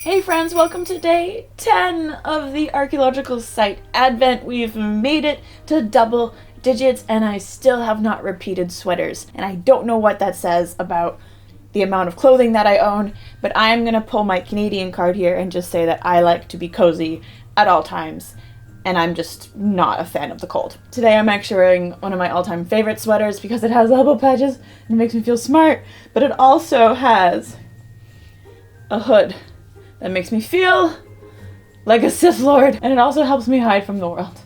Hey friends, welcome to day 10 of the Archaeological site Advent. We've made it to double digits and I still have not repeated sweaters. And I don't know what that says about the amount of clothing that I own, but I'm gonna pull my Canadian card here and just say that I like to be cozy at all times. And I'm just not a fan of the cold. Today I'm actually wearing one of my all-time favorite sweaters because it has elbow patches and it makes me feel smart, but it also has a hood that makes me feel like a Sith Lord, and it also helps me hide from the world.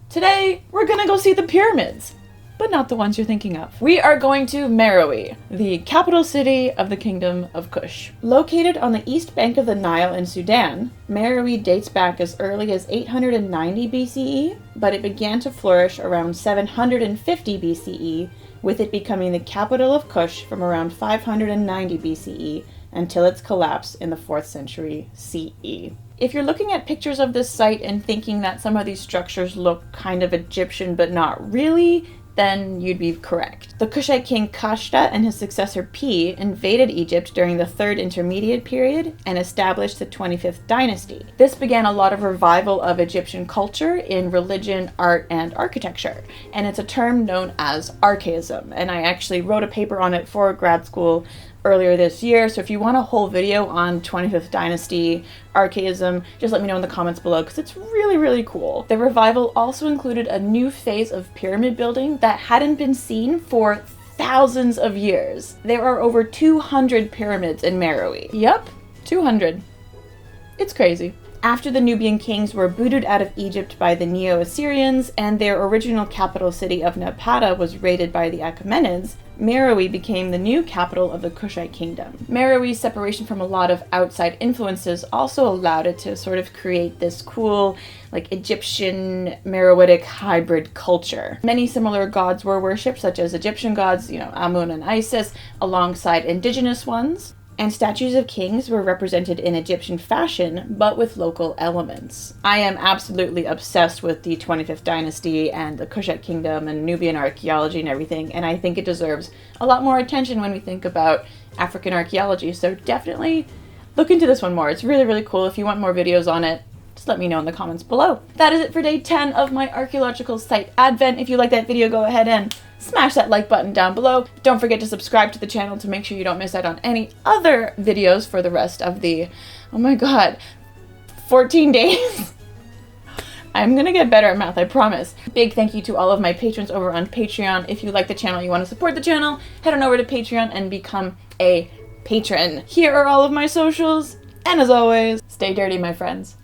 Today, we're gonna go see the pyramids, but not the ones you're thinking of. We are going to Meroë, the capital city of the Kingdom of Kush. Located on the east bank of the Nile in Sudan, Meroë dates back as early as 890 BCE, but it began to flourish around 750 BCE, with it becoming the capital of Kush from around 590 BCE, until its collapse in the 4th century CE. If you're looking at pictures of this site and thinking that some of these structures look kind of Egyptian but not really, then you'd be correct. The Kushite king Kushite and his successor P invaded Egypt during the 3rd Intermediate period and established the 25th Dynasty. This began a lot of revival of Egyptian culture in religion, art, and architecture, and it's a term known as archaism, and I actually wrote a paper on it for grad school earlier this year, so if you want a whole video on 25th Dynasty, archaism, just let me know in the comments below because it's really cool. The revival also included a new phase of pyramid building that hadn't been seen for thousands of years. There are over 200 pyramids in Meroë. Yup, 200. It's crazy. After the Nubian kings were booted out of Egypt by the Neo-Assyrians and their original capital city of Napata was raided by the Achaemenids, Meroë became the new capital of the Kushite Kingdom. Meroë's separation from a lot of outside influences also allowed it to sort of create this cool, like Egyptian Meroitic hybrid culture. Many similar gods were worshipped, such as Egyptian gods, Amun and Isis, alongside indigenous ones. And statues of kings were represented in Egyptian fashion, but with local elements. I am absolutely obsessed with the 25th Dynasty and the Kushite Kingdom and Nubian archaeology and everything, and I think it deserves a lot more attention when we think about African archaeology, so definitely look into this one more. It's really cool. If you want more videos on it, just let me know in the comments below. That is it for day 10 of my Archaeological site Advent. If you like that video, go ahead and smash that like button down below. Don't forget to subscribe to the channel to make sure you don't miss out on any other videos for the rest of the, oh my god, 14 days. I'm gonna get better at math, I promise. Big thank you to all of my patrons over on Patreon. If you like the channel, you want to support the channel, head on over to Patreon and become a patron. Here are all of my socials, and as always, stay dirty, my friends.